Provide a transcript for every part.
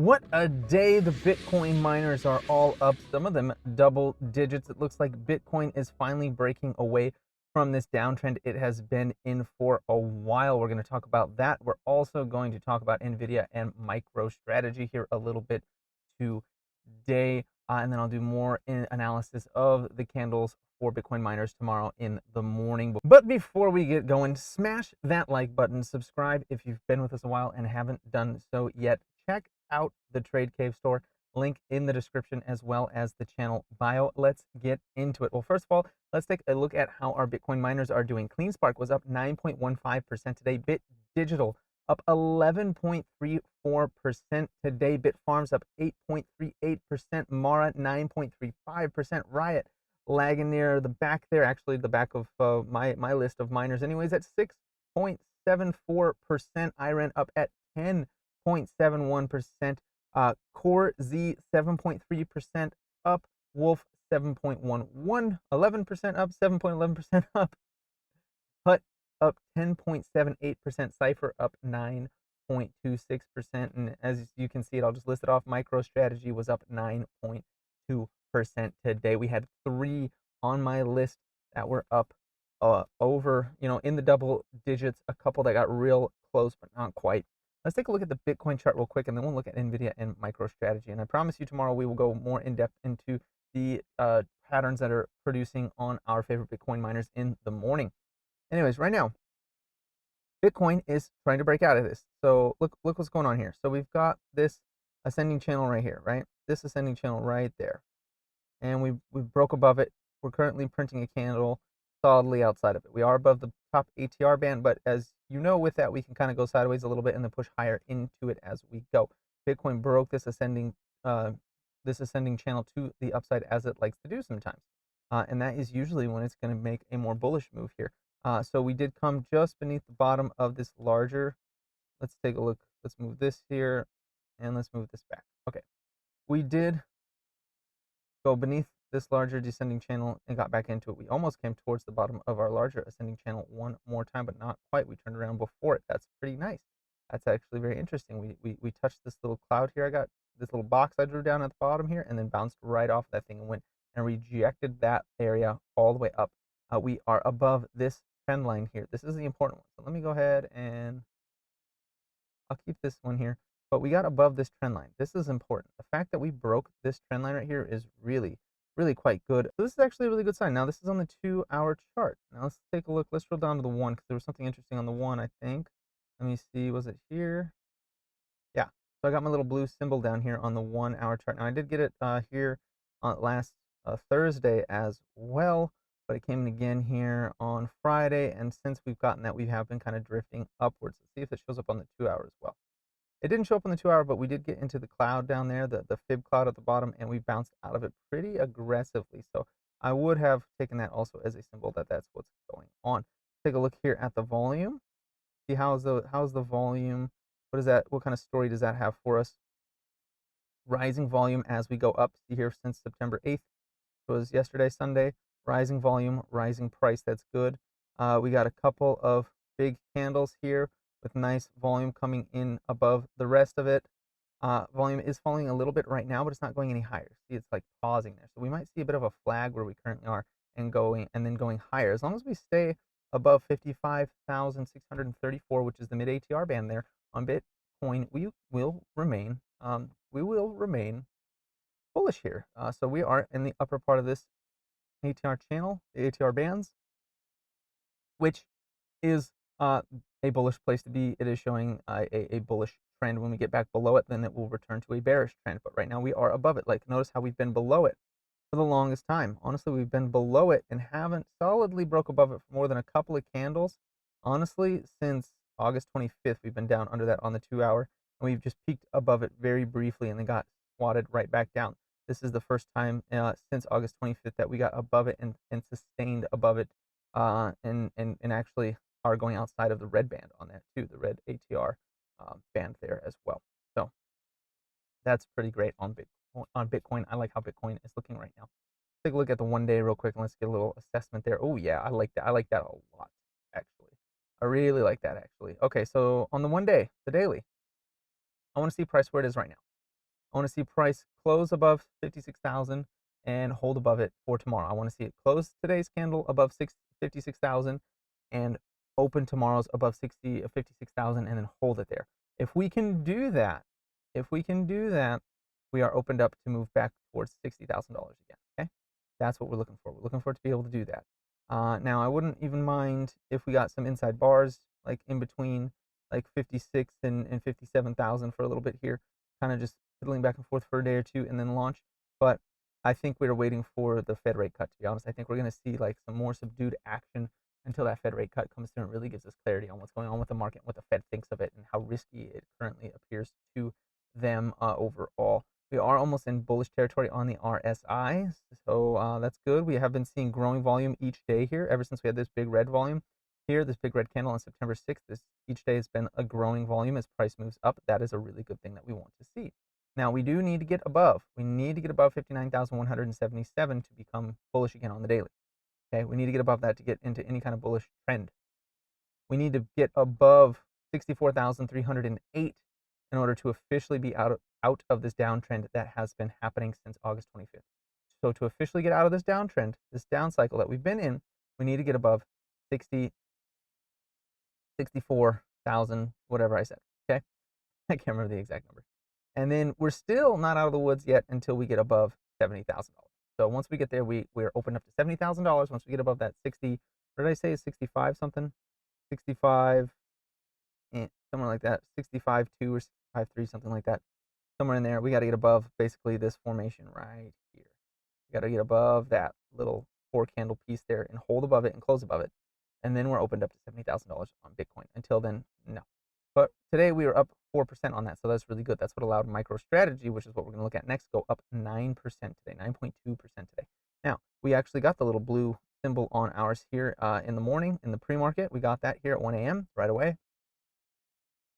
What a day. The Bitcoin miners are all up, some of them double digits. It looks like Bitcoin is finally breaking away from this downtrend it has been in for a while. We're going to talk about that. We're also going to talk about Nvidia and MicroStrategy here a little bit today. And then I'll do more analysis of the candles for Bitcoin miners tomorrow in the morning. But before we get going, smash that like button, subscribe if you've been with us a while and haven't done so yet. Check out the Trade Cave store, link in the description as well as the channel bio. Let's get into it. Well, first of all, let's take a look at how our Bitcoin miners are doing. CleanSpark was up 9.15% today. Bit Digital up 11.34% today. Bitfarms up 8.38%. Mara 9.35%. Riot lagging near the back there, actually the back of my list of miners anyways, at 6.74%. IREN up at 10.71%. Core Z 7.3% up. Wolf 7.11, 11% up, 7.11% up. Hut up 10.78%. Cypher up 9.26%. And as you can see it, I'll just list it off. MicroStrategy was up 9.2% today. We had 3 on my list that were up over, in the double digits. A couple that got real close, but not quite. Let's take a look at the Bitcoin chart real quick, and then we'll look at Nvidia and MicroStrategy. And I promise you tomorrow we will go more in depth into the patterns that are producing on our favorite Bitcoin miners in the morning. Anyways, right now, Bitcoin is trying to break out of this. So look what's going on here. So we've got this ascending channel right here, right? This ascending channel right there. And we broke above it. We're currently printing a candle solidly outside of it. We are above the top ATR band, but as you know, with that, we can kind of go sideways a little bit and then push higher into it as we go. Bitcoin broke this ascending channel to the upside, as it likes to do sometimes. And that is usually when it's going to make a more bullish move here. So we did come just beneath the bottom of this larger. Let's take a look. Let's move this here and let's move this back. Okay. We did go beneath this larger descending channel and got back into it. We almost came towards the bottom of our larger ascending channel one more time, but not quite. We turned around before it. That's pretty nice. That's actually very interesting. We touched this little cloud here. I got this little box I drew down at the bottom here and then bounced right off that thing and went and rejected that area all the way up. We are above this trend line here. This is the important one. So let me go ahead and I'll keep this one here. But we got above this trend line. This is important. The fact that we broke this trend line right here is really quite good. So this is actually a really good sign. Now this is on the 2-hour chart. Now let's take a look. Let's drill down to the 1 because there was something interesting on the 1, I think. Let me see. Was it here? Yeah. So I got my little blue symbol down here on the 1-hour chart. Now I did get it here last Thursday as well, but it came in again here on Friday. And since we've gotten that, we have been kind of drifting upwards. Let's see if it shows up on the 2-hour as well. It didn't show up on the 2-hour, but we did get into the cloud down there, the fib cloud at the bottom, and we bounced out of it pretty aggressively. So I would have taken that also as a symbol that that's what's going on. Take a look here at the volume. See how's the volume? What is that? What kind of story does that have for us? Rising volume as we go up. See here since September 8th. It was yesterday, Sunday. Rising volume, rising price. That's good. We got a couple of big candles here with nice volume coming in above the rest of it. Volume is falling a little bit right now, but it's not going any higher. See, it's like pausing there. So we might see a bit of a flag where we currently are and then going higher. As long as we stay above 55,634, which is the mid ATR band there on Bitcoin, we will remain bullish here. So we are in the upper part of this ATR channel, the ATR bands, which is a bullish place to be. It is showing a bullish trend. When we get back below it, then it will return to a bearish trend. But right now we are above it. Like, notice how we've been below it for the longest time. Honestly, we've been below it and haven't solidly broke above it for more than a couple of candles. Honestly, since August 25th, we've been down under that on the 2-hour, and we've just peaked above it very briefly and then got swatted right back down. This is the first time since August 25th that we got above it and sustained above it, and actually are going outside of the red band on that too, the red ATR band there as well. So that's pretty great on Bitcoin. I like how Bitcoin is looking right now. Take a look at the 1-day real quick and let's get a little assessment there. Oh yeah, I like that. I like that a lot, actually. I really like that, actually. Okay, so on the 1-day, the daily, I want to see price where it is right now. I want to see price close above 56,000 and hold above it for tomorrow. I want to see it close today's candle above 56,000 and open tomorrow's above 56,000 and then hold it there. If we can do that, we are opened up to move back towards $60,000 again. Okay, that's what we're looking for. We're looking for it to be able to do that. Now, I wouldn't even mind if we got some inside bars like in between, like 56 and 57,000 for a little bit here, kind of just fiddling back and forth for a day or two and then launch. But I think we're waiting for the Fed rate cut. To be honest, I think we're going to see like some more subdued action until that Fed rate cut comes through and really gives us clarity on what's going on with the market, what the Fed thinks of it, and how risky it currently appears to them overall. We are almost in bullish territory on the RSI, so that's good. We have been seeing growing volume each day here ever since we had this big red volume here, this big red candle on September 6th. Each day has been a growing volume as price moves up. That is a really good thing that we want to see. Now, we do need to get above. We need to get above 59,177 to become bullish again on the daily. Okay, we need to get above that to get into any kind of bullish trend. We need to get above 64,308 in order to officially be out of this downtrend that has been happening since August 25th. So to officially get out of this downtrend, this down cycle that we've been in, we need to get above 64,000, whatever I said. Okay, I can't remember the exact number. And then we're still not out of the woods yet until we get above $70,000. So once we get there, we're open up to $70,000. Once we get above that 60, what did I say? 65 something, 65, somewhere like that, 65.2 or 65.3, something like that, somewhere in there. We got to get above basically this formation right here. We got to get above that little 4 candle piece there and hold above it and close above it, and then we're opened up to $70,000 on Bitcoin. Until then, no. But today we were up 4% on that, so that's really good. That's what allowed MicroStrategy, which is what we're going to look at next, go up 9% today, 9.2% today. Now, we actually got the little blue symbol on ours here in the morning in the pre-market. We got that here at 1 a.m. right away.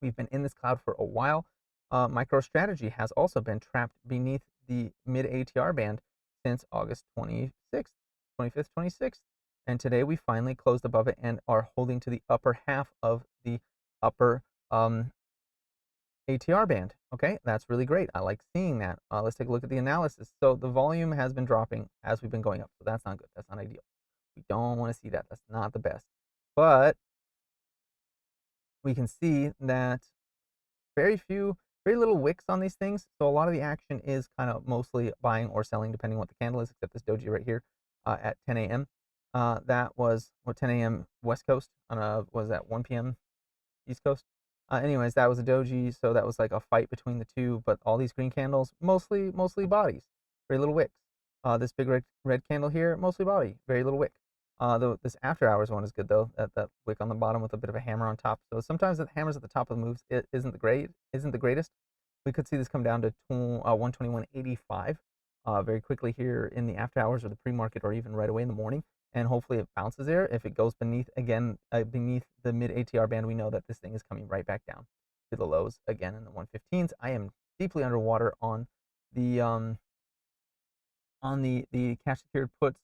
We've been in this cloud for a while. MicroStrategy has also been trapped beneath the mid ATR band since August 26th, 25th, 26th. And today we finally closed above it and are holding to the upper half of the upper ATR band. Okay, that's really great. I like seeing that. Let's take a look at the analysis. So the volume has been dropping as we've been going up. So that's not good. That's not ideal. We don't want to see that. That's not the best. But we can see that very little wicks on these things. So a lot of the action is kind of mostly buying or selling, depending on what the candle is, except this doji right here at 10 a.m. That was 10 a.m. West Coast on was that 1 p.m. East Coast. Anyways, that was a doji, so that was like a fight between the two. But all these green candles, mostly bodies, very little wicks. This big red candle here, mostly body, very little wick. This after hours one is good though. That wick on the bottom with a bit of a hammer on top. So sometimes the hammers at the top of the moves isn't the greatest. We could see this come down to 121.85 very quickly here in the after hours or the pre-market or even right away in the morning. And hopefully it bounces there. If it goes beneath beneath the mid ATR band, we know that this thing is coming right back down to the lows again in the 115s. I am deeply underwater on the cash secured puts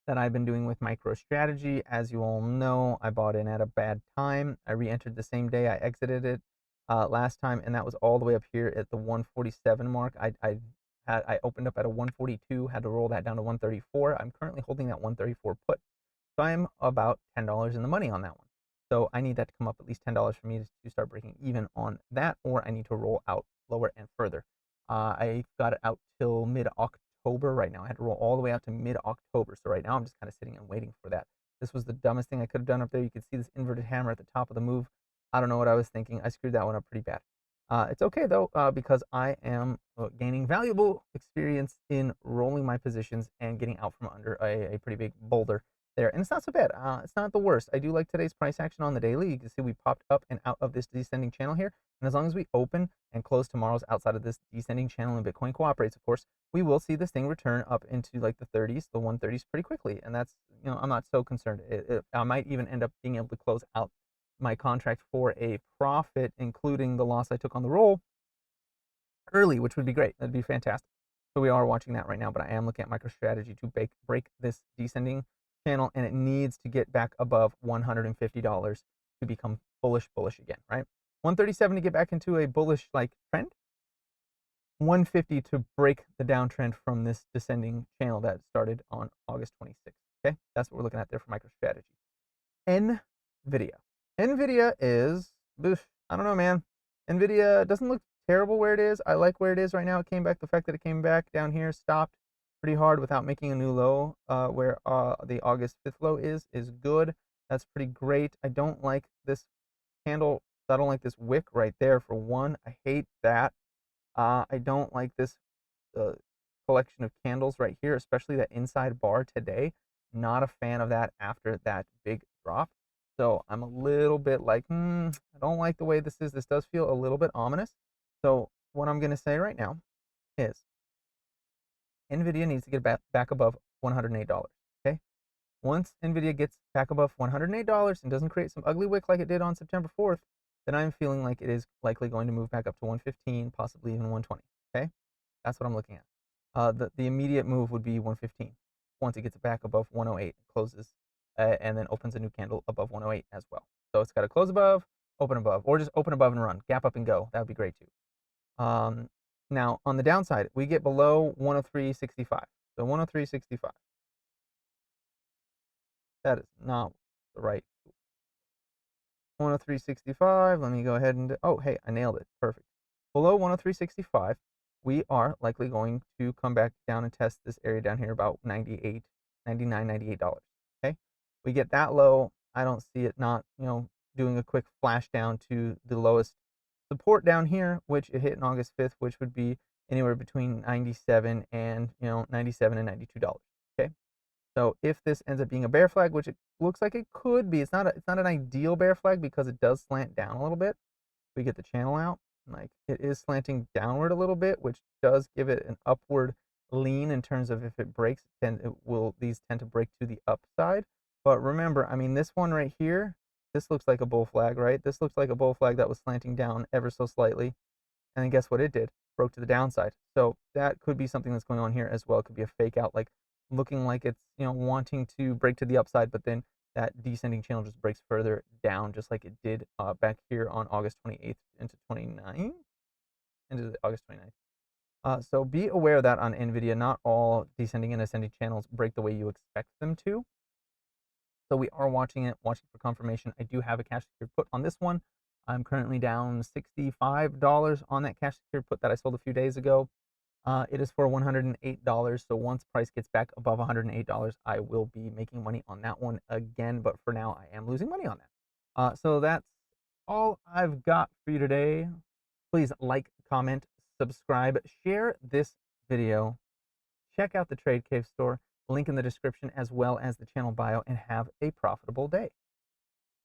that I've been doing with MicroStrategy. As you all know, I bought in at a bad time. I re-entered the same day I exited it last time, and that was all the way up here at the 147 mark. I opened up at a 142, had to roll that down to 134. I'm currently holding that 134 put. So I'm about $10 in the money on that one. So I need that to come up at least $10 for me to start breaking even on that, or I need to roll out lower and further. I got it out till mid-October right now. I had to roll all the way out to mid-October. So right now I'm just kind of sitting and waiting for that. This was the dumbest thing I could have done up there. You can see this inverted hammer at the top of the move. I don't know what I was thinking. I screwed that one up pretty bad. It's okay though, because I am gaining valuable experience in rolling my positions and getting out from under a pretty big boulder there. And it's not so bad. It's not the worst. I do like today's price action on the daily. You can see we popped up and out of this descending channel here. And as long as we open and close tomorrow's outside of this descending channel and Bitcoin cooperates, of course, we will see this thing return up into like the 30s, the 130s pretty quickly. And that's, I'm not so concerned. I might even end up being able to close out my contract for a profit, including the loss I took on the roll early, which would be great. That'd be fantastic. So we are watching that right now, but I am looking at MicroStrategy to break this descending channel, and it needs to get back above $150 to become bullish again, right? 137 to get back into a bullish like trend. 150 to break the downtrend from this descending channel that started on August 26th. Okay, that's what we're looking at there for MicroStrategy. Nvidia. Nvidia is, I don't know, man. Nvidia doesn't look terrible where it is. I like where it is right now. It came back. The fact that it came back down here, stopped pretty hard without making a new low, where the August 5th low is good. That's pretty great. I don't like this candle. I don't like this wick right there for one. I hate that. I don't like this collection of candles right here, especially that inside bar today. Not a fan of that after that big drop. So I'm a little bit like, I don't like the way this is. This does feel a little bit ominous. So what I'm going to say right now is NVIDIA needs to get back above $108. Okay. Once NVIDIA gets back above $108 and doesn't create some ugly wick like it did on September 4th, then I'm feeling like it is likely going to move back up to 115, possibly even 120. Okay. That's what I'm looking at. The immediate move would be 115 once it gets it back above 108, closes, and then opens a new candle above 108 as well. So it's got to close above, open above, or just open above and run, gap up and go. That would be great too. Now on the downside, we get below 103.65. So 103.65. That is not the right 103.65. Let me go ahead and, oh, hey, I nailed it. Perfect. Below 103.65, we are likely going to come back down and test this area down here about $98, $99, $98. Okay. We get that low. I don't see it not, doing a quick flash down to the lowest support down here, which it hit on August 5th, which would be anywhere between 97 and, 97 and $92. Okay. So if this ends up being a bear flag, which it looks like it could be, it's not an ideal bear flag because it does slant down a little bit. We get the channel out, like it is slanting downward a little bit, which does give it an upward lean in terms of if it breaks, these tend to break to the upside. But remember, I mean, this one right here, this looks like a bull flag, right? This looks like a bull flag that was slanting down ever so slightly. And then guess what it did? Broke to the downside. So that could be something that's going on here as well. It could be a fake out, like looking like it's, wanting to break to the upside, but then that descending channel just breaks further down, just like it did back here on August 28th into 29th, into August 29th. So be aware of that on NVIDIA. Not all descending and ascending channels break the way you expect them to. So we are watching for confirmation. I do have a cash secured put on this one. I'm currently down $65 on that cash secured put that I sold a few days ago. It is for $108. So once price gets back above $108, I will be making money on that one again. But for now, I am losing money on that. So that's all I've got for you today. Please like, comment, subscribe, share this video. Check out the Trade Cave store, link in the description as well as the channel bio, and have a profitable day.